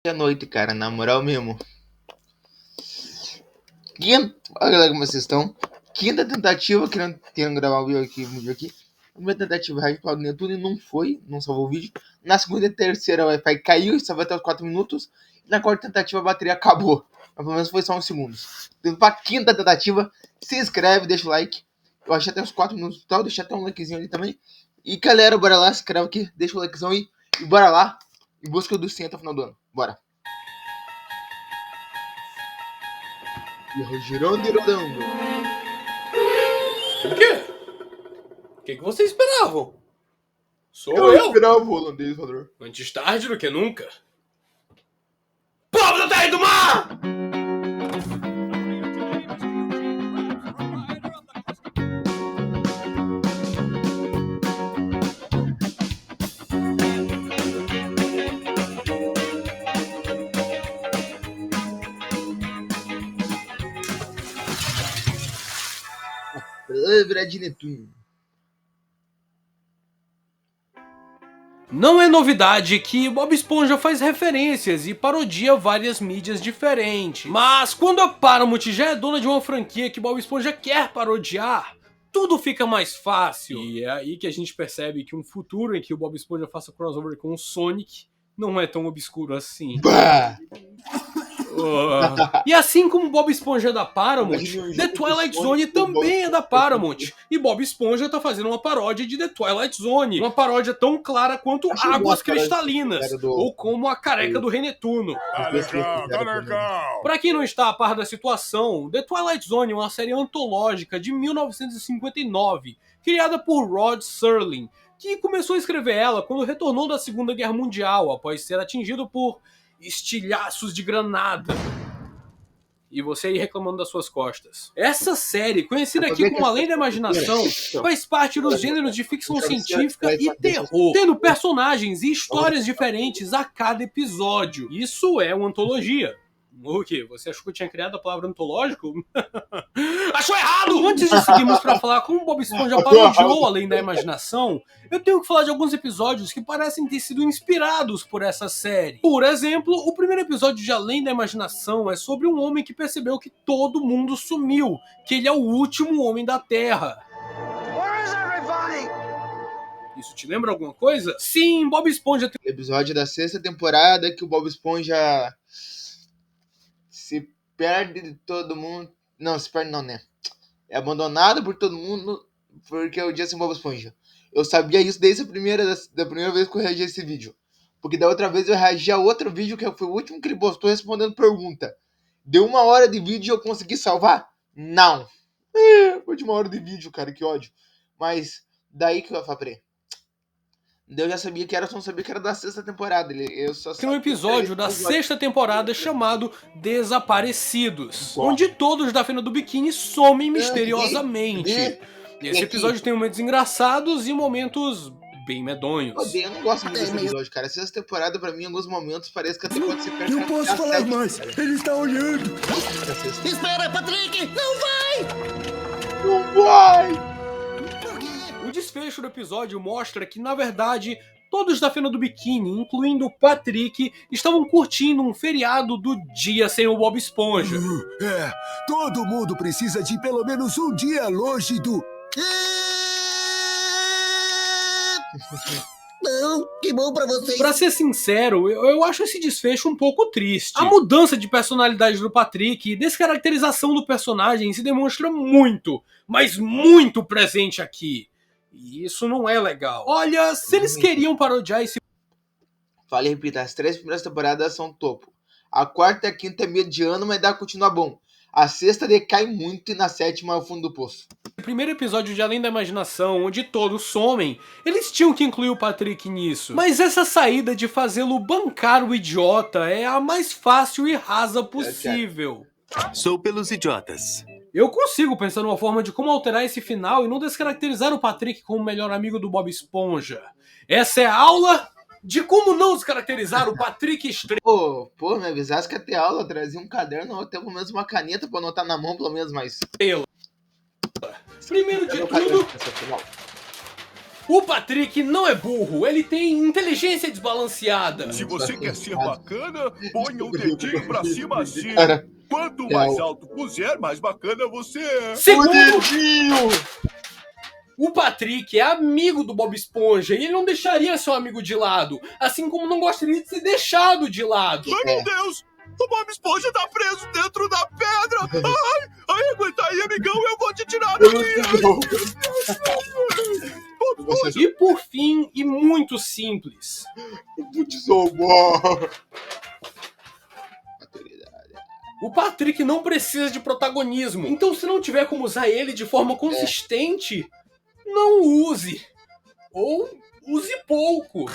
Boa noite, cara, na moral mesmo. Olha galera, como vocês estão. Quinta tentativa, querendo gravar um vídeo aqui. A primeira tentativa, Raspado no YouTube, não foi, não salvou o vídeo. Na segunda e terceira, o Wi-Fi caiu e salvou até os 4 minutos. E na quarta tentativa, a bateria acabou. Mas pelo menos foi só uns segundos. Então, pra quinta tentativa, se inscreve, deixa o like. Eu achei até os 4 minutos total, deixa até um likezinho ali também. E galera, bora lá, se inscreve aqui, deixa o likezão aí. E bora lá, em busca do 100 até o final do ano. Bora. Girando e rodando. O quê? O que vocês esperavam? Sou Eu eu! esperava o holandês, Rodor. Antes tarde do que nunca. Povo da terra e do mar! Palavra de Netuno. Não é novidade que Bob Esponja faz referências e parodia várias mídias diferentes. Mas quando a Paramount já é dona de uma franquia que Bob Esponja quer parodiar, tudo fica mais fácil. E é aí que a gente percebe que um futuro em que o Bob Esponja faça crossover com o Sonic não é tão obscuro assim. Bah! E assim como Bob Esponja é da Paramount, The Twilight Zone também é da Paramount. E Bob Esponja tá fazendo uma paródia de The Twilight Zone. Uma paródia tão clara quanto Águas Cristalinas. Ou como a careca do Rei Netuno. Tá legal. Pra quem não está a par da situação, The Twilight Zone é uma série antológica de 1959, criada por Rod Serling, que começou a escrever ela quando retornou da Segunda Guerra Mundial, após ser atingido por estilhaços de granada. E você aí reclamando das suas costas. Essa série, conhecida aqui como Além da Imaginação, faz parte dos gêneros de ficção científica e terror, tendo personagens e histórias diferentes a cada episódio. Isso é uma antologia. O quê? Você achou que eu tinha criado a palavra antológico? Achou errado! Antes de seguirmos pra falar como Bob Esponja parodiou Além da Imaginação, eu tenho que falar de alguns episódios que parecem ter sido inspirados por essa série. Por exemplo, o primeiro episódio de Além da Imaginação é sobre um homem que percebeu que todo mundo sumiu, que ele é o último homem da Terra. Isso te lembra alguma coisa? Sim, Bob Esponja tem Episódio da sexta temporada que o Bob Esponja se perde de todo mundo. Não, se perde não, né? É abandonado por todo mundo porque é o dia sem Bob Esponja. Eu sabia isso desde da primeira vez que eu reagi a esse vídeo. Porque da outra vez eu reagi a outro vídeo que foi o último que ele postou respondendo pergunta. Deu 1 hora de vídeo e eu consegui salvar? Não. Foi de 1 hora de vídeo, cara, que ódio. Mas daí que eu falei, eu já sabia que era, só não sabia que era da sexta temporada. Eu só Tem um episódio da sexta temporada chamado Desaparecidos, onde todos da Fena do Biquíni somem misteriosamente. Esse episódio tem momentos engraçados e momentos bem medonhos. Eu não gosto muito desse episódio, cara. Essa temporada, pra mim, em alguns momentos, parece que até pode ser perto. Não posso falar mais, ele está olhando. Espera, Patrick! Não vai! Não vai! O desfecho do episódio mostra que, na verdade, todos da Fena do Biquíni, incluindo o Patrick, estavam curtindo um feriado do dia sem o Bob Esponja. Todo mundo precisa de pelo menos um dia longe do... Não, que bom pra vocês. Pra ser sincero, eu acho esse desfecho um pouco triste. A mudança de personalidade do Patrick e descaracterização do personagem se demonstra muito, mas muito presente aqui. E isso não é legal. Olha, se eles queriam parodiar esse... Falei, repita, as 3 primeiras temporadas são topo. A quarta e a quinta é mediano, mas dá continua bom. A sexta decai muito e na sétima é o fundo do poço. O primeiro episódio de Além da Imaginação, onde todos somem, eles tinham que incluir o Patrick nisso. Mas essa saída de fazê-lo bancar o idiota é a mais fácil e rasa possível. Sou pelos idiotas. Eu consigo pensar numa forma de como alterar esse final e não descaracterizar o Patrick como o melhor amigo do Bob Esponja. Essa é a aula de como não descaracterizar o Patrick Estrela. Pô, me avisasse que ia ter aula, trazia um caderno ou até pelo menos uma caneta pra anotar na mão, pelo menos mais. Primeiro de tudo, O Patrick não é burro, ele tem inteligência desbalanceada. Se você quer ser bacana, ponha o dedinho pra cima assim. Cara, Quanto mais alto puser, mais bacana você é. o Segundo, dedinho! o Patrick é amigo do Bob Esponja e ele não deixaria seu amigo de lado, assim como não gostaria de ser deixado de lado. Ai, meu Deus! O Bob Esponja tá preso dentro da pedra! Ai, aguenta aí, amigão, eu vou te tirar daqui! Bob Esponja! E por fim, e muito simples, Putz, bom. o Patrick não precisa de protagonismo. Então se não tiver como usar ele de forma consistente, não use. Ou use pouco.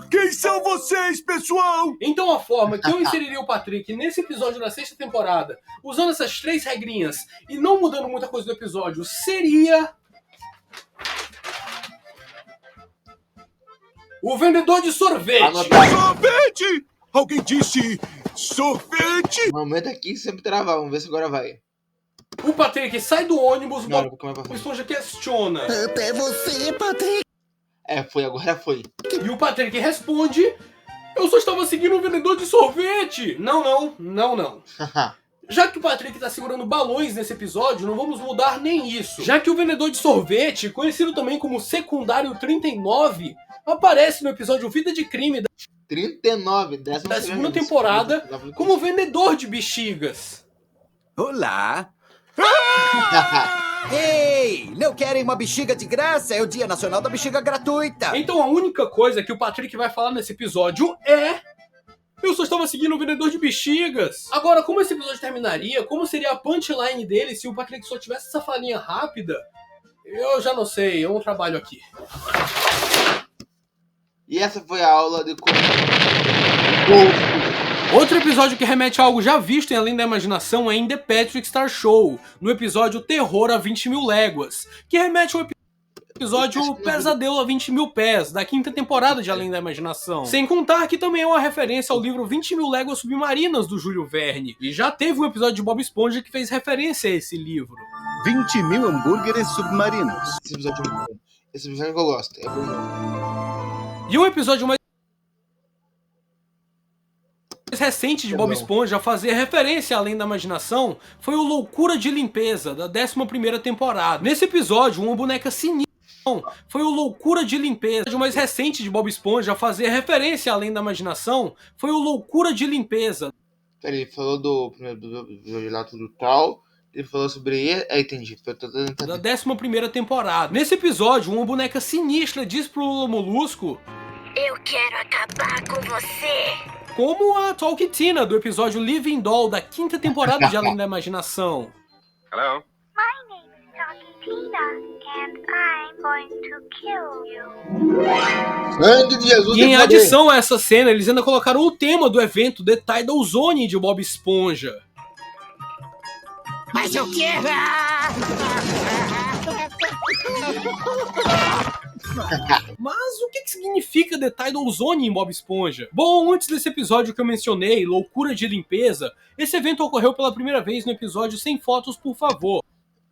Quem são vocês, pessoal? Então a forma que eu inseriria o Patrick nesse episódio da 6ª temporada, usando essas 3 regrinhas e não mudando muita coisa do episódio, seria... o vendedor de sorvete. Anotado. Sorvete! Alguém disse sorvete? O momento aqui sempre travar, vamos ver se agora vai. O Patrick sai do ônibus, Não, vou comer pra o frente. Esponja questiona. Até você, Patrick. Foi, agora foi. E o Patrick responde: eu só estava seguindo um vendedor de sorvete. Não. Já que o Patrick tá segurando balões nesse episódio, não vamos mudar nem isso. Já que o vendedor de sorvete, conhecido também como Secundário 39, aparece no episódio Vida de Crime 39, da 2ª temporada como vendedor de bexigas. Olá! Ei, não querem uma bexiga de graça? É o Dia Nacional da Bexiga Gratuita. Então a única coisa que o Patrick vai falar nesse episódio é: eu só estava seguindo um vendedor de bexigas. Agora, como esse episódio terminaria? Como seria a punchline dele se o Patrick só tivesse essa falinha rápida? Eu já não sei, eu não trabalho aqui. E essa foi a aula de como... Outro episódio que remete a algo já visto em Além da Imaginação é em The Patrick Star Show, no episódio Terror a 20 Mil Léguas, que remete ao episódio Pesadelo a 20 Mil Pés, da 5ª temporada de Além da Imaginação. Sem contar que também é uma referência ao livro 20 Mil Léguas Submarinas, do Júlio Verne. E já teve um episódio de Bob Esponja que fez referência a esse livro. 20 mil hambúrgueres submarinos. Esse episódio é muito bom. Esse episódio que eu gosto. É bom. E um episódio mais recente de Bob Esponja a fazer referência a Além da Imaginação foi o Loucura de Limpeza, da 11ª temporada. Nesse episódio, uma boneca sinistra foi o Loucura de Limpeza. O mais recente de Bob Esponja a fazer referência a Além da Imaginação foi o Loucura de Limpeza. Ele falou do primeiro do relato do tal, ele falou sobre ele, entendi. Da 11ª temporada. Nesse episódio, uma boneca sinistra diz pro Lula Molusco: eu quero acabar com você. Como a Talkitina do episódio Living Doll da 5ª temporada de Além da Imaginação. Hello? My name is Talkitina, and I'm going to kill you. Sangue de Jesus. E em adição a essa cena, eles ainda colocaram o tema do evento The Tidal Zone de Bob Esponja. Mas eu quero. Mas o que significa The Tidal Zone em Bob Esponja? Bom, antes desse episódio que eu mencionei, Loucura de Limpeza, esse evento ocorreu pela primeira vez no episódio Sem Fotos, Por Favor,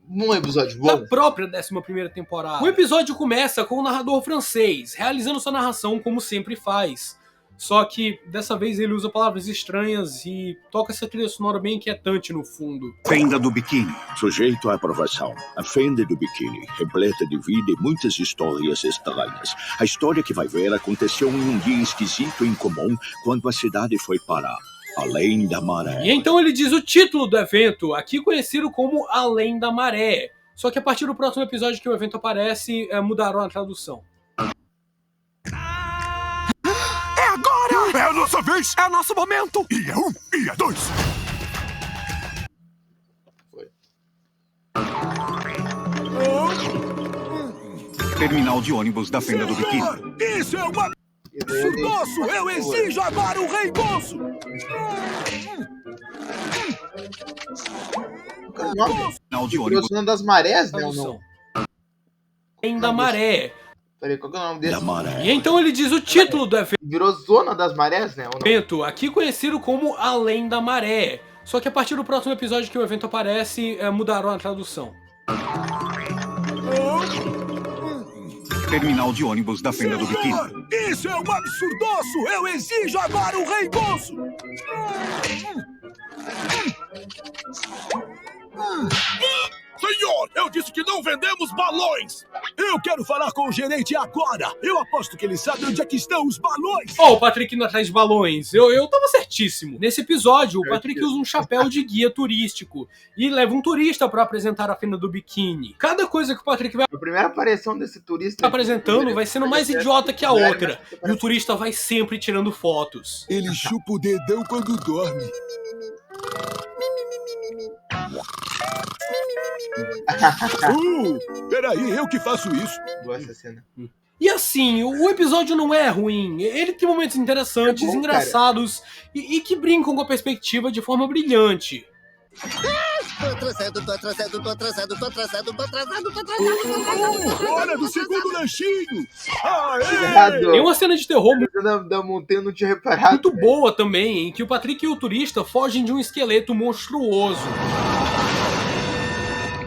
Um episódio da bom. própria 11ª temporada. O episódio começa com o narrador francês, realizando sua narração como sempre faz. Só que dessa vez ele usa palavras estranhas e toca essa trilha sonora bem inquietante no fundo. Fenda do biquíni. Sujeito à aprovação. A fenda do biquíni, repleta de vida e muitas histórias estranhas. A história que vai ver aconteceu em um dia esquisito e incomum quando a cidade foi parar. Além da Maré. E então ele diz o título do evento, aqui conhecido como Além da Maré. Só que a partir do próximo episódio que o evento aparece, mudaram a tradução. Agora! É a nossa vez! É o nosso momento! E é 1, e é 2! Terminal de ônibus da Fenda do Biquíni. Isso é uma... Nosso! Eu exijo agora o reembolso! Terminal de ônibus Zona das Marés, né? Ou Tradução. não? Além da Maré. Peraí, qual que é o nome desse? da Maré. E então ele diz o título do Virou Zona das Marés, né? Ou não? evento, aqui conhecido como Além da Maré. Só que a partir do próximo episódio que o evento aparece, mudaram a tradução. terminal de ônibus da Fenda do Biquíni. Senhor, isso é um absurdoço! Eu exijo agora o reembolso! Senhor, eu disse que não vendemos balões! Eu quero falar com o gerente agora! Eu aposto que ele sabe onde é que estão os balões! Ó, o Patrick indo atrás de balões. Eu tava certíssimo. Nesse episódio, o Patrick usa um chapéu de guia turístico e leva um turista pra apresentar a Fenda do Biquíni. Cada coisa que o Patrick vai A primeira aparição desse turista apresentando vai sendo mais idiota que a outra. E o turista vai sempre tirando fotos. Ele chupa o dedão quando dorme. Peraí, eu que faço isso. Gosto dessa cena. E assim, o episódio não é ruim. Ele tem momentos interessantes, É bom, engraçados e que brincam com a perspectiva de forma brilhante. Tô atrasado. Hora do segundo lanchinho! Errado. Tem uma cena de terror Da montanha eu não tinha reparado. muito boa também, em que o Patrick e o turista fogem de um esqueleto monstruoso.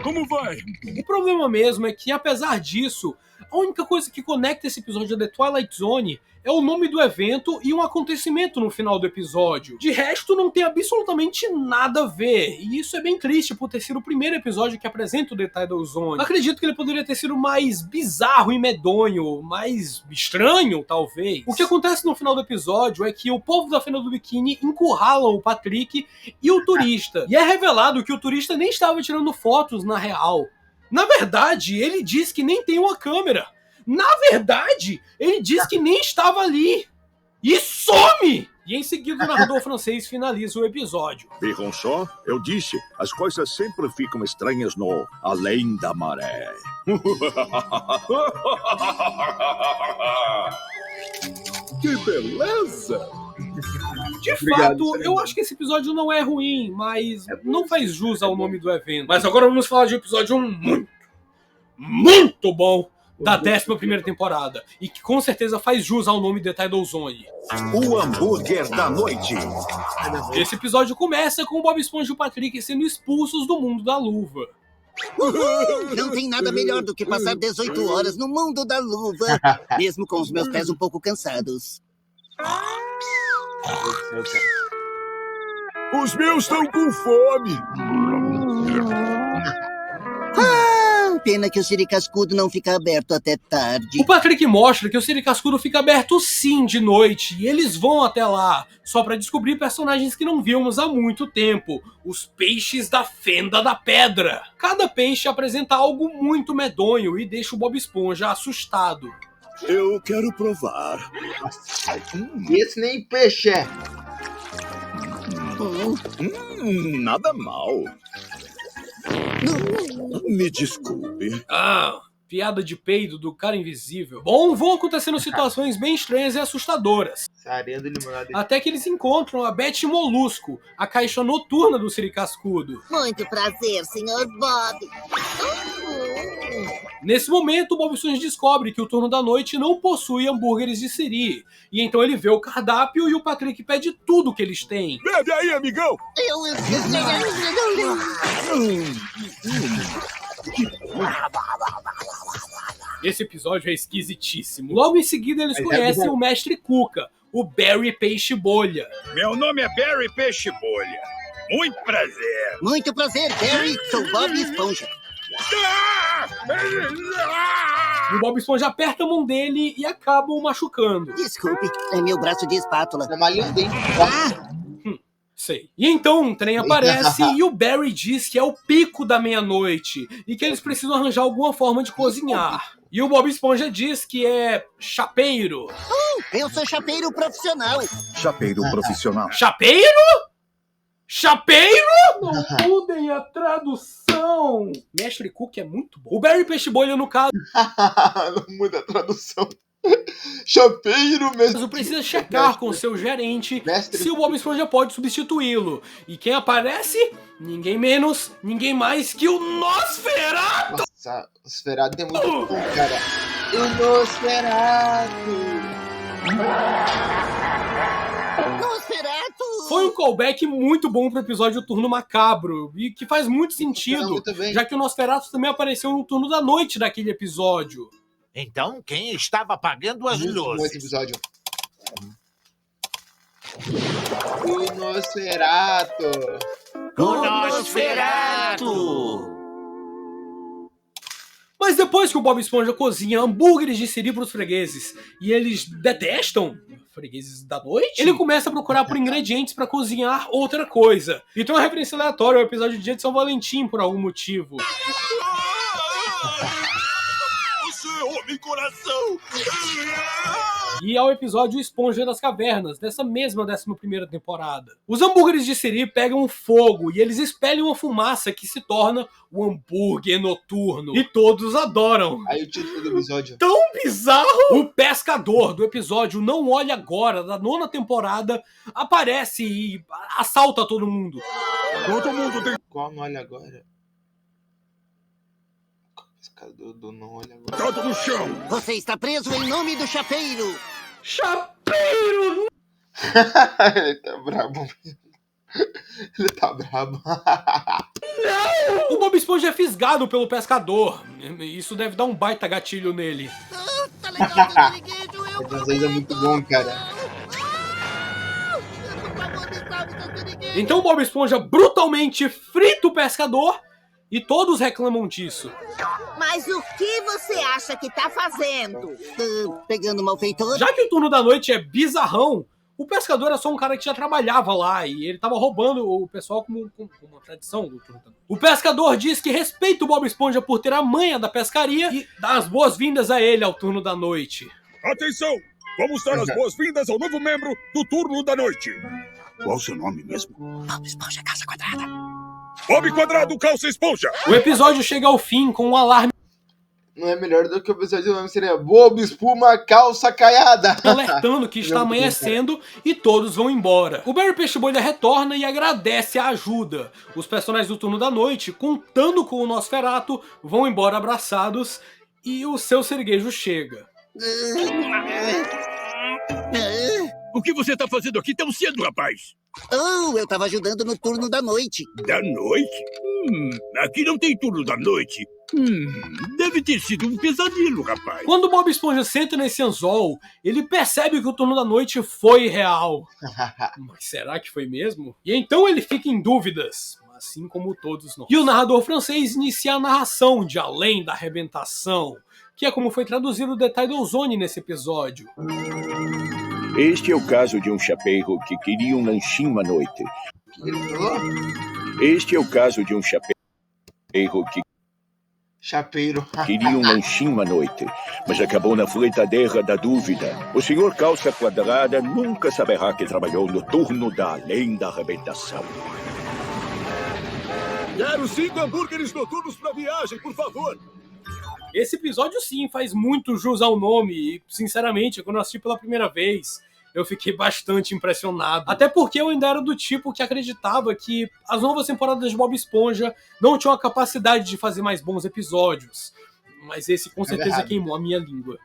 Como vai? O problema mesmo é que, apesar disso, a única coisa que conecta esse episódio da The Twilight Zone é o nome do evento e um acontecimento no final do episódio. De resto, não tem absolutamente nada a ver, e isso é bem triste por ter sido o primeiro episódio que apresenta o The Tidal Zone. Acredito que ele poderia ter sido mais bizarro e medonho, mais estranho, talvez. O que acontece no final do episódio é que o povo da Fenda do Biquíni encurralam o Patrick e o turista, e é revelado que o turista nem estava tirando fotos na real. Na verdade, ele diz que nem tem uma câmera. Na verdade, ele diz que nem estava ali. E some! E em seguida o narrador francês finaliza o episódio. Viram só? Eu disse, as coisas sempre ficam estranhas no Além da Maré. Que beleza! De Obrigado, fato, eu acho que esse episódio não é ruim, mas não faz jus ao nome do evento. Mas agora vamos falar de um episódio muito bom da 11ª temporada, e que com certeza faz jus ao nome The Tidal Zone. O hambúrguer da noite. Esse episódio começa com o Bob Esponja e o Patrick sendo expulsos do mundo da luva. Não tem nada melhor do que passar 18 horas no mundo da luva, mesmo com os meus pés um pouco cansados. Os meus estão com fome. Pena que o Siri Cascudo não fica aberto até tarde. O Patrick mostra que o Siri Cascudo fica aberto sim de noite, e eles vão até lá, só pra descobrir personagens que não víamos há muito tempo, os peixes da Fenda da Pedra. Cada peixe apresenta algo muito medonho e deixa o Bob Esponja assustado. Eu quero provar. Esse nem peixe é. Nada mal. Me desculpe. Ah, piada de peido do cara invisível. Bom, vão acontecendo situações bem estranhas e assustadoras. Sareando limonada. Até que eles encontram a Betty Molusco, a caixa noturna do Siri Cascudo. Muito prazer, Sr. Bob. Nesse momento, o Bob Esponja descobre que o turno da noite não possui hambúrgueres de Siri. E então ele vê o cardápio e o Patrick pede tudo que eles têm. Bebe aí, amigão. Esse episódio é esquisitíssimo. Logo em seguida, eles conhecem o Mestre Cuca, o Barry Peixe Bolha. Meu nome é Barry Peixe Bolha. Muito prazer. Muito prazer, Barry. Sou Bob Esponja. E o Bob Esponja aperta a mão dele e acaba o machucando. Desculpe, é meu braço de espátula. É malhando, hein? Sei. E então um trem aparece e o Barry diz que é o pico da meia-noite e que eles precisam arranjar alguma forma de cozinhar. E o Bob Esponja diz que é chapeiro. Eu sou chapeiro profissional. Chapeiro profissional. Chapeiro? Chapeiro? Não mudem a tradução. Mestre Cook é muito bom. O Barry Peixe Bolha, no caso, Não muda a tradução. Chapeiro mesmo. precisa checar com seu gerente Mestre se o Bob Esponja pode substituí-lo. E quem aparece? Ninguém menos, ninguém mais que o Nosferatu! Nossa, o Nosferatu é muito bom, cara. O Nosferatu. Nosferatu! Foi um callback muito bom pro episódio Turno Macabro, e que faz muito sentido, Muito bem. já que o Nosferatu também apareceu no Turno da Noite daquele episódio. Então, quem estava apagando as Muito bom esse luzes? episódio. O Nosferatu. O Nosferatu! Mas depois que o Bob Esponja cozinha hambúrgueres de siri pros fregueses e eles detestam fregueses da noite, ele começa a procurar por ingredientes pra cozinhar outra coisa. E tem uma referência aleatória ao episódio de Dia de São Valentim por algum motivo. Você é homem coração! E ao episódio Esponja das Cavernas, dessa mesma 11ª temporada. Os hambúrgueres de siri pegam fogo e eles espelham a fumaça que se torna o hambúrguer noturno. E todos adoram. Aí o título do episódio. Tão bizarro! O pescador do episódio Não Olhe Agora, da 9ª temporada, aparece e assalta todo mundo. Todo mundo tem... Qual não olha agora? Pescador do não olha agora. Todo no chão! Você está preso em nome do chapeiro. Chapeiro! Ele tá brabo. Ele tá brabo. O Bob Esponja é fisgado pelo pescador. Isso deve dar um baita gatilho nele. Tá legal, seu piriguejo, eu Às vezes é muito bom, cara. Por favor, me salve, seu piriguejo. Então o Bob Esponja brutalmente frita o pescador e todos reclamam disso. Mas o que você acha que tá fazendo? Pegando o malfeitor? Já que o turno da noite é bizarrão, o pescador é só um cara que já trabalhava lá e ele tava roubando o pessoal como uma tradição do turno da noite. O pescador diz que respeita o Bob Esponja por ter a manha da pescaria e dá as boas-vindas a ele ao turno da noite. Atenção! Vamos dar as boas-vindas ao novo membro do turno da noite. Qual o seu nome mesmo? Bob Esponja, Calça Quadrada. Bob Quadrado, Calça Esponja! O episódio chega ao fim com um alarme Não é melhor do que o episódio do nome seria Bob Espuma Calça Caiada. alertando que está amanhecendo e todos vão embora. O Barry Peixe-Bolha retorna e agradece a ajuda. Os personagens do turno da noite, contando com o Nosferatu, vão embora abraçados e o seu Serguejo chega. O que você tá fazendo aqui tão cedo, rapaz? Oh, eu tava ajudando no turno da noite. Da noite? Aqui não tem turno da noite. Deve ter sido um pesadelo, rapaz. Quando o Bob Esponja senta nesse anzol, ele percebe que o turno da noite foi real. Mas será que foi mesmo? E então ele fica em dúvidas, assim como todos nós. E o narrador francês inicia a narração de Além da Arrebentação, que é como foi traduzido o The Tidal Zone nesse episódio. Este é o caso de um chapeiro que queria um lanchinho à noite. Ele falou? Este é o caso de um chapeiro que Chapeiro. queria um lanchinho à noite, mas acabou na fritadeira da dúvida. O senhor Calça Quadrada nunca saberá que trabalhou no turno da Além da Arrebentação. Quero 5 hambúrgueres noturnos pra viagem, por favor. Esse episódio, sim, faz muito jus ao nome e, sinceramente, quando eu assisti pela primeira vez, eu fiquei bastante impressionado. Até porque eu ainda era do tipo que acreditava que as novas temporadas de Bob Esponja não tinham a capacidade de fazer mais bons episódios. Mas esse, com certeza, queimou a minha língua.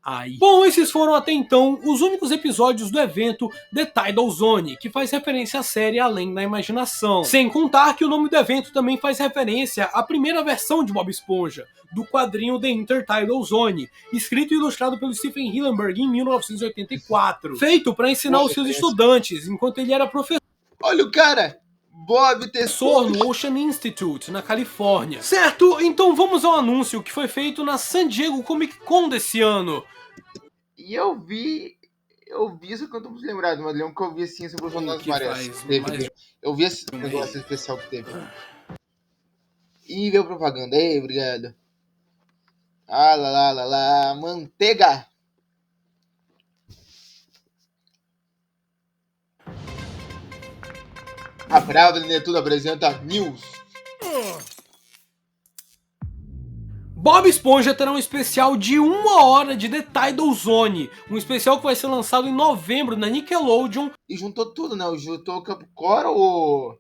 Ai. Bom, esses foram até então os únicos episódios do evento The Tidal Zone, que faz referência à série Além da Imaginação. Sem contar que o nome do evento também faz referência à primeira versão de Bob Esponja, do quadrinho The Intertidal Zone, escrito e ilustrado pelo Stephen Hillenburg em 1984, feito para ensinar os seus estudantes, enquanto ele era professor Olha o cara! Bob Tesouro no Ocean Institute, na Califórnia. Certo, então vamos ao anúncio que foi feito na San Diego Comic Con desse ano. E eu vi isso que eu tô muito lembrado, mas lembro que eu vi assim sobre o Jornal das Marés. Eu vi esse negócio especial que teve. E veio propaganda. Ei, obrigado. Ah, lá, manteiga! A Brava de Netuno apresenta News. Bob Esponja terá um especial de 1 hora de The Tidal Zone, um especial que vai ser lançado em novembro na Nickelodeon. E juntou tudo, né? Juntou o Capcom,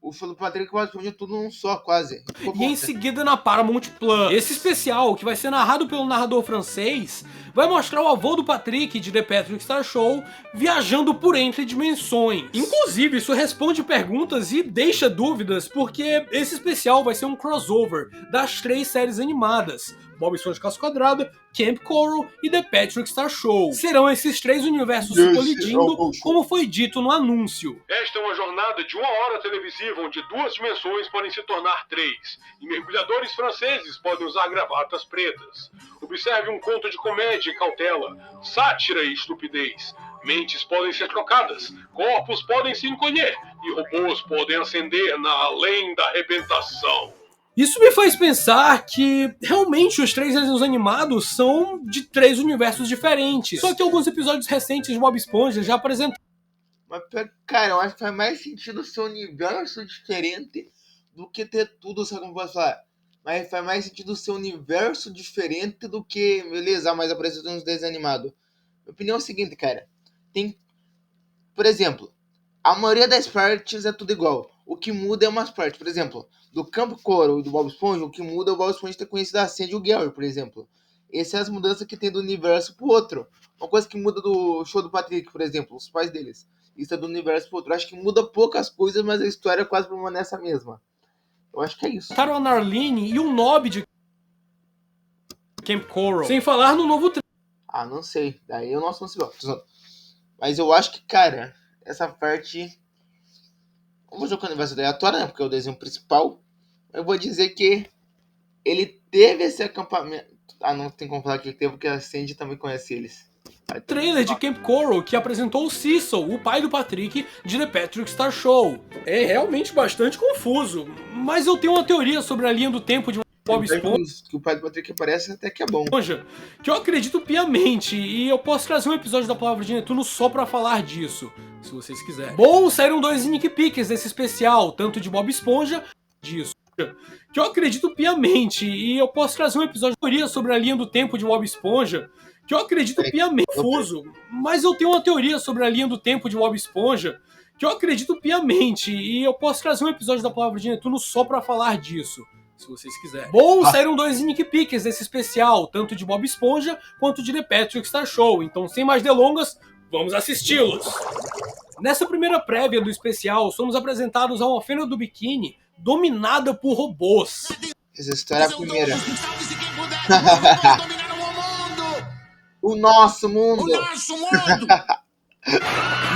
o show do Patrick e o Bob Esponja tudo num só, quase. E em seguida na Paramount Plus. Esse especial, que vai ser narrado pelo narrador francês, vai mostrar o avô do Patrick de The Patrick Star Show viajando por entre dimensões. Inclusive, isso responde perguntas e deixa dúvidas, porque esse especial vai ser um crossover das 3 séries animadas: Bob Esponja de Calça Quadrada, Camp Coral e The Patrick Star Show. Serão esses 3 universos se colidindo, como foi dito no anúncio. Esta é uma jornada de 1 hora televisiva onde 2 dimensões podem se tornar 3, e mergulhadores franceses podem usar gravatas pretas. Observe um conto de comédia e cautela, sátira e estupidez. Mentes podem ser trocadas, corpos podem se encolher, e robôs podem ascender na além da arrebentação. Isso me faz pensar que realmente os 3 desenhos animados são de 3 universos diferentes. Só que alguns episódios recentes de Bob Esponja já apresentaram. Mas, cara, eu acho que faz mais sentido ser um universo diferente do que ter tudo, sabe como posso falar? Mas faz mais sentido ser um universo diferente do que, beleza, mas apareceu nos desenhos animados. Minha opinião é o seguinte, cara. Tem, por exemplo, a maioria das partes é tudo igual. O que muda é umas partes. Por exemplo, do Camp Coral e do Bob Esponja, o que muda é o Bob Esponja ter conhecido a Sandy e o Gary, por exemplo. Essas são as mudanças que tem do universo pro outro. Uma coisa que muda do show do Patrick, por exemplo, os pais deles. Isso é do universo pro outro. Eu acho que muda poucas coisas, mas a história quase permanece a mesma. Eu acho que é isso. A Narline e o Nob de Camp Coral. Sem falar no novo Ah, não sei. Daí eu não sou civil. Mas eu acho que, cara, essa parte... Vamos jogar o universo aleatório, né? Porque é o desenho principal. Eu vou dizer que ele teve esse acampamento. Ah, não tem como falar que ele teve, porque a Sandy também conhece eles. Trailer de Camp Coral que apresentou o Cecil, o pai do Patrick, de The Patrick Star Show. É realmente bastante confuso, mas eu tenho uma teoria sobre a linha do tempo de Bob Esponja, que o pai do Patrick aparece até que é bom. Que eu acredito piamente, e eu posso trazer um episódio da Palavra de Netuno só pra falar disso, se vocês quiserem. Bom, saíram 2 sneak peeks desse especial, tanto de Bob Esponja, disso. Que eu acredito piamente, e eu posso trazer um episódio de teoria sobre a linha do tempo de Bob Esponja, que eu acredito piamente confuso, mas eu tenho uma teoria sobre a linha do tempo de Bob Esponja, que eu acredito piamente, e eu posso trazer um episódio da Palavra de Netuno só pra falar disso, se vocês quiserem. Bom, saíram 2 sneak peeks desse especial, tanto de Bob Esponja quanto de The Patrick Star Show, então sem mais delongas, vamos assisti-los! Nessa primeira prévia do especial, somos apresentados a uma fenda do biquíni dominada por robôs. Essa história é a primeira. O nosso mundo!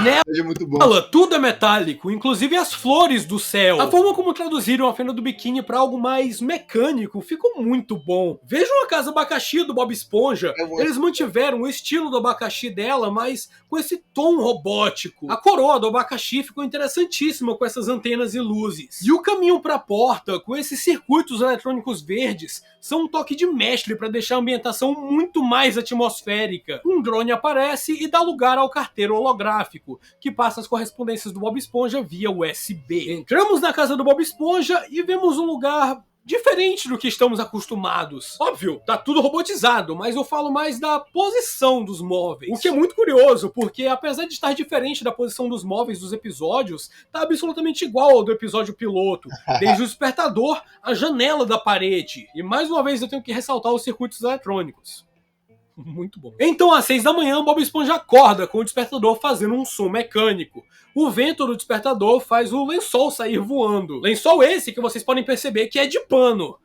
Nela, é muito bom. Tudo é metálico, inclusive as flores do céu. A forma como traduziram a fenda do biquíni pra algo mais mecânico ficou muito bom. Vejam a casa abacaxi do Bob Esponja. Eles mantiveram o estilo do abacaxi dela, mas com esse tom robótico. A coroa do abacaxi ficou interessantíssima com essas antenas e luzes. E o caminho pra porta, com esses circuitos eletrônicos verdes, são um toque de mestre para deixar a ambientação muito mais atmosférica. Um drone aparece e dá lugar ao carteiro holográfico, que passa as correspondências do Bob Esponja via USB. Entramos na casa do Bob Esponja e vemos um lugar diferente do que estamos acostumados. Óbvio, tá tudo robotizado, mas eu falo mais da posição dos móveis. O que é muito curioso, porque apesar de estar diferente da posição dos móveis dos episódios, tá absolutamente igual ao do episódio piloto. Desde o despertador, a janela da parede. E mais uma vez eu tenho que ressaltar os circuitos eletrônicos. Muito bom. Então, às 6 da manhã, Bob Esponja acorda com o despertador fazendo um som mecânico. O vento do despertador faz o lençol sair voando. Lençol esse que vocês podem perceber que é de pano.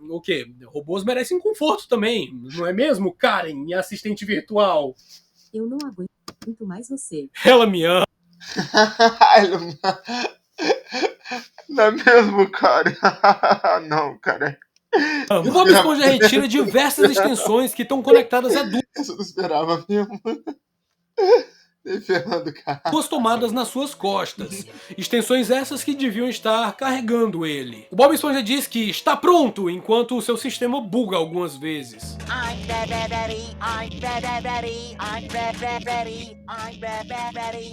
O quê? Robôs merecem conforto também, não é mesmo, Karen, minha assistente virtual? Eu não aguento mais você. Ela me ama. Não é mesmo, cara? Não, cara. O Bob Esponja retira diversas extensões que estão conectadas a duas. Eu não esperava mesmo. Duas tomadas nas suas costas. Extensões essas que deviam estar carregando ele. O Bob Esponja diz que está pronto, enquanto o seu sistema buga algumas vezes.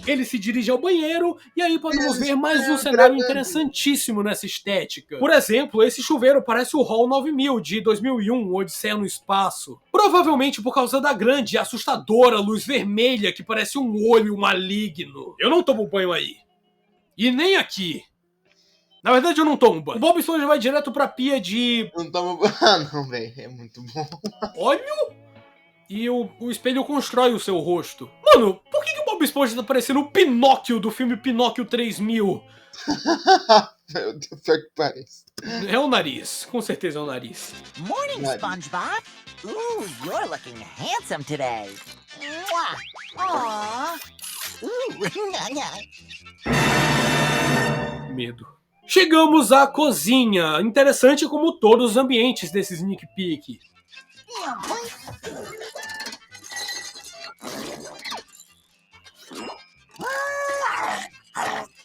Ele se dirige ao banheiro e aí podemos ver mais um cenário interessantíssimo nessa estética. Por exemplo, esse chuveiro parece o HAL 9000 de 2001, Odisseia no Espaço. Provavelmente por causa da grande e assustadora luz vermelha que parece um olho maligno. Eu não tomo banho aí. E nem aqui. Na verdade, eu não tomba. O Bob Esponja vai direto pra pia de... Não toma... Ah, não, velho. É muito bom. óleo? E o espelho constrói o seu rosto. Mano, por que o Bob Esponja tá parecendo o Pinóquio do filme Pinóquio 3000? Meu Deus, pior que parece. É o nariz. Com certeza é o nariz. Morning, SpongeBob. Ooh, you're looking handsome today. Mwah. Aww. Medo. Chegamos à cozinha. Interessante como todos os ambientes desse sneak peek.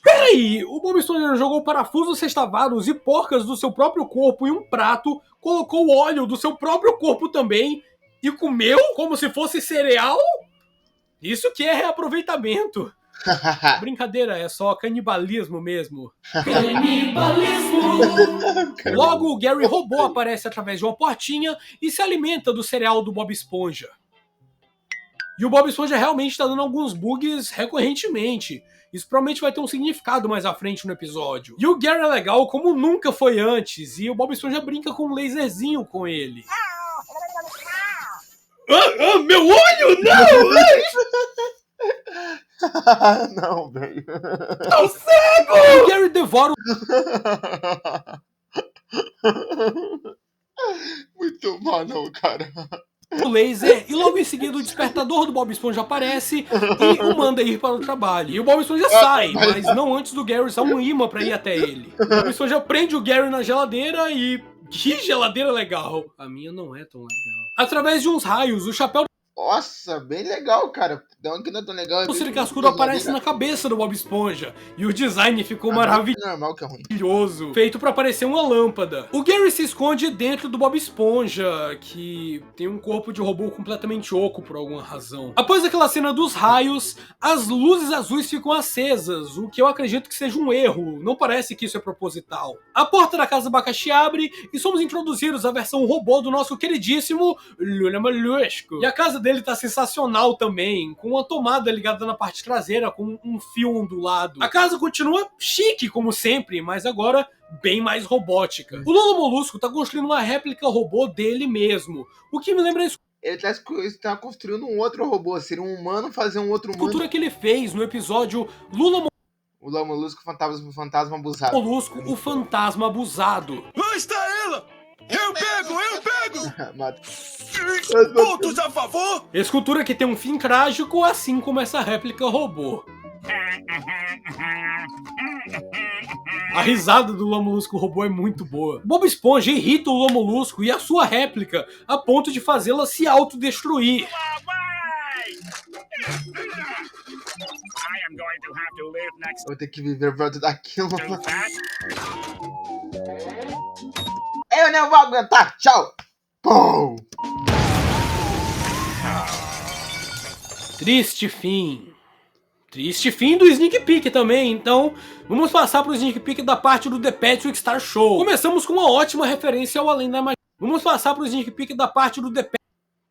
Peraí, o Bob Esponja jogou parafusos sextavados e porcas do seu próprio corpo em um prato, colocou óleo do seu próprio corpo também e comeu como se fosse cereal? Isso que é reaproveitamento. Brincadeira, é só canibalismo mesmo. Canibalismo! Logo, o Gary Robô aparece através de uma portinha e se alimenta do cereal do Bob Esponja. E o Bob Esponja realmente está dando alguns bugs recorrentemente. Isso provavelmente vai ter um significado mais à frente no episódio. E o Gary é legal como nunca foi antes, e o Bob Esponja brinca com um laserzinho com ele. Meu olho! Não! Não, velho. Tô cego! O Gary devora Muito mal, não, cara. o laser e logo em seguida o despertador do Bob Esponja aparece e o manda ir para o trabalho. E o Bob Esponja sai, mas não antes do Gary usar um imã pra ir até ele. O Bob Esponja prende o Gary na geladeira e... Que geladeira legal! A minha não é tão legal. Através de uns raios, o chapéu... Nossa, bem legal, cara. Não que não é tão legal. O Siri Cascudo aparece na cabeça do Bob Esponja. E o design ficou normal que é ruim. Maravilhoso. Feito pra parecer uma lâmpada. O Gary se esconde dentro do Bob Esponja, que tem um corpo de robô completamente oco por alguma razão. Após aquela cena dos raios, as luzes azuis ficam acesas, o que eu acredito que seja um erro. Não parece que isso é proposital. A porta da casa do abacaxi abre e somos introduzidos à versão robô do nosso queridíssimo Lula Molusco. E a casa dele tá sensacional também, com uma tomada ligada na parte traseira, com um fio ondulado. A casa continua chique, como sempre, mas agora bem mais robótica. O Lula Molusco tá construindo uma réplica robô dele mesmo, o que me lembra isso. Ele tá construindo um outro robô, seria um humano fazer um outro humano. A cultura que ele fez no episódio Lula Molusco, fantasma abusado. Molusco, o fantasma abusado. Lá está ela! Eu pego! Pontos a favor! Escultura que tem um fim trágico, assim como essa réplica robô. A risada do Lula Molusco robô é muito boa. Bob Esponja irrita o Lula Molusco e a sua réplica a ponto de fazê-la se autodestruir. Eu vou ter que viver perto daquilo. Eu não vou aguentar. Tchau. Pum. Triste fim. Triste fim do Sneak Peek também, então vamos passar pro Sneak Peek da parte do The Patrick Star Show. Começamos com uma ótima referência ao Além da Imaginação. Vamos passar pro Sneak Peek da parte do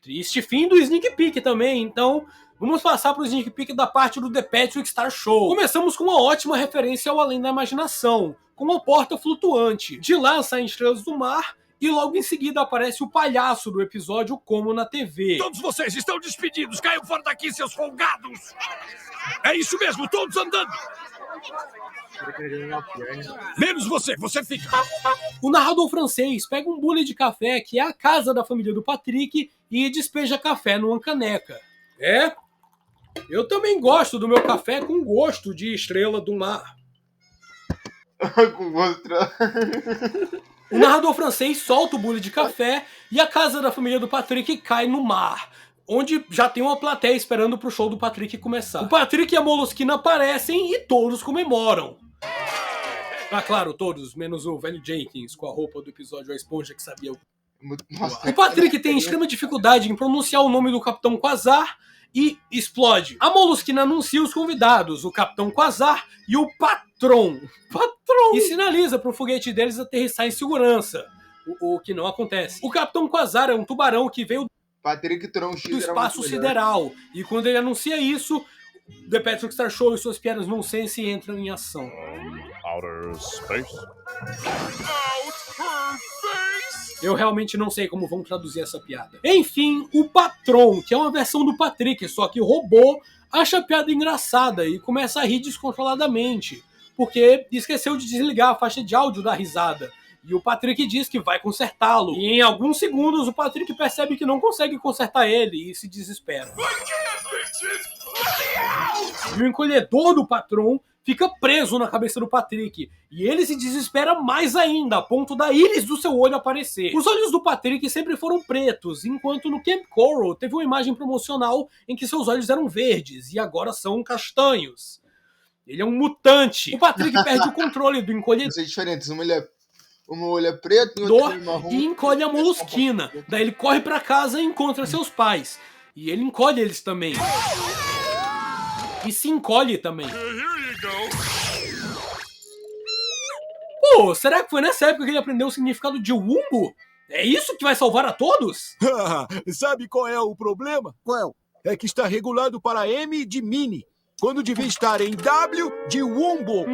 Triste fim do Sneak Peek também, então vamos passar pro Sneak Peek da parte do The Patrick Star Show. Começamos com uma ótima referência ao Além da Imaginação, com uma porta flutuante. De lá saem estrelas do mar e logo em seguida aparece o palhaço do episódio Como na TV. Todos vocês estão despedidos! Caiam fora daqui, seus folgados! É isso mesmo, todos andando! Menos você fica! O narrador francês pega um bule de café, que é a casa da família do Patrick, e despeja café numa caneca. É, eu também gosto do meu café com gosto de estrela do mar. Com outra. O narrador francês solta o bule de café e a casa da família do Patrick cai no mar, onde já tem uma plateia esperando pro show do Patrick começar. O Patrick e a Molosquina aparecem e todos comemoram. Ah, claro, todos, menos o velho Jenkins com a roupa do episódio A Esponja que sabia. Nossa, o Patrick tem extrema dificuldade em pronunciar o nome do Capitão Quasar e explode. A Molosquina anuncia os convidados, o Capitão Quasar e o Patrão. E sinaliza para o foguete deles aterrissar em segurança, o que não acontece. O Capitão Quasar é um tubarão que veio Patrick do espaço sideral, e quando ele anuncia isso, The Patrick Star Show e suas piadas nonsense entram em ação. outer space. Out face! Eu realmente não sei como vão traduzir essa piada. Enfim, o Patron, que é uma versão do Patrick, só que o robô, acha a piada engraçada e começa a rir descontroladamente, porque esqueceu de desligar a faixa de áudio da risada. E o Patrick diz que vai consertá-lo. E em alguns segundos o Patrick percebe que não consegue consertar ele e se desespera. E o encolhedor do Patron fica preso na cabeça do Patrick. E ele se desespera mais ainda, a ponto da íris do seu olho aparecer. Os olhos do Patrick sempre foram pretos, enquanto no Camp Coral teve uma imagem promocional em que seus olhos eram verdes e agora são castanhos. Ele é um mutante. O Patrick perde o controle do encolhedor. São diferentes, uma olho é preto e outra é marrom. E encolhe a Molusquina. Daí ele corre pra casa e encontra seus pais. E ele encolhe eles também. E se encolhe também. Pô, será que foi nessa época que ele aprendeu o significado de Wumbo? É isso que vai salvar a todos? Sabe qual é o problema? Qual? É que está regulado para M de Mini, quando devia estar em W de Wumbo.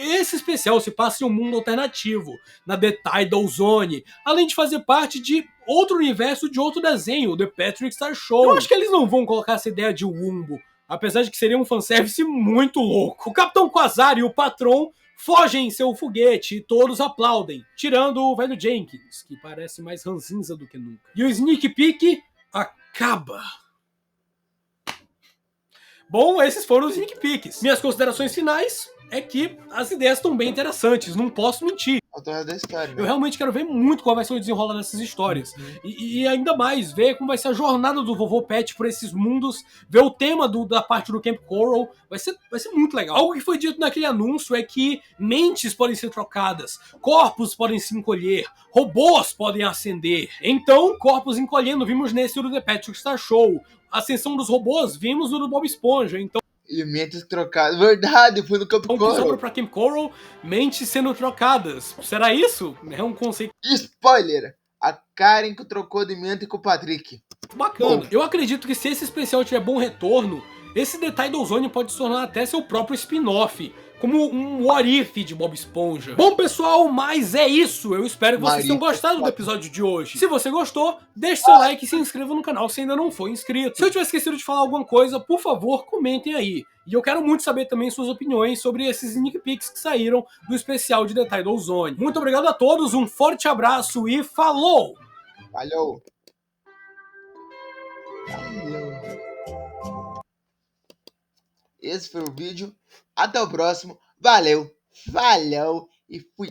Esse especial se passa em um mundo alternativo, na The Tidal Zone, além de fazer parte de outro universo de outro desenho, The Patrick Star Show. Eu acho que eles não vão colocar essa ideia de Wumbo, apesar de que seria um fanservice muito louco. O Capitão Quasar e o Patron fogem em seu foguete e todos aplaudem, tirando o velho Jenkins, que parece mais ranzinza do que nunca. E o Sneak Peek acaba. Bom, esses foram os sneak peeks. Minhas considerações finais é que as ideias estão bem interessantes, não posso mentir. Da história, né? Eu realmente quero ver muito qual vai ser o desenrolar dessas histórias. E ainda mais, ver como vai ser a jornada do Vovô Pet por esses mundos, ver o tema da parte do Camp Coral, vai ser muito legal. Algo que foi dito naquele anúncio é que mentes podem ser trocadas, corpos podem se encolher, robôs podem ascender. Então, corpos encolhendo vimos nesse do The Patrick Star Show. A ascensão dos robôs vimos no do Bob Esponja, então... E mentes trocadas. Verdade, foi no Camp Coral. Sobra pra Camp Coral, mentes sendo trocadas. Será isso? É um conceito... Spoiler! A Karen que trocou de mente com o Patrick. Bacana. Eu acredito que se esse especial tiver bom retorno, esse The Tidal Zone pode se tornar até seu próprio spin-off, como um what if de Bob Esponja. Bom, pessoal, mas é isso. Eu espero que vocês tenham gostado do episódio de hoje. Se você gostou, deixe seu like e se inscreva no canal se ainda não for inscrito. Se eu tiver esquecido de falar alguma coisa, por favor, comentem aí. E eu quero muito saber também suas opiniões sobre esses sneak peeks que saíram do especial de The Tidal Zone. Muito obrigado a todos, um forte abraço e falou! Valeu! Esse foi o vídeo. Até o próximo. Valeu, falou e fui.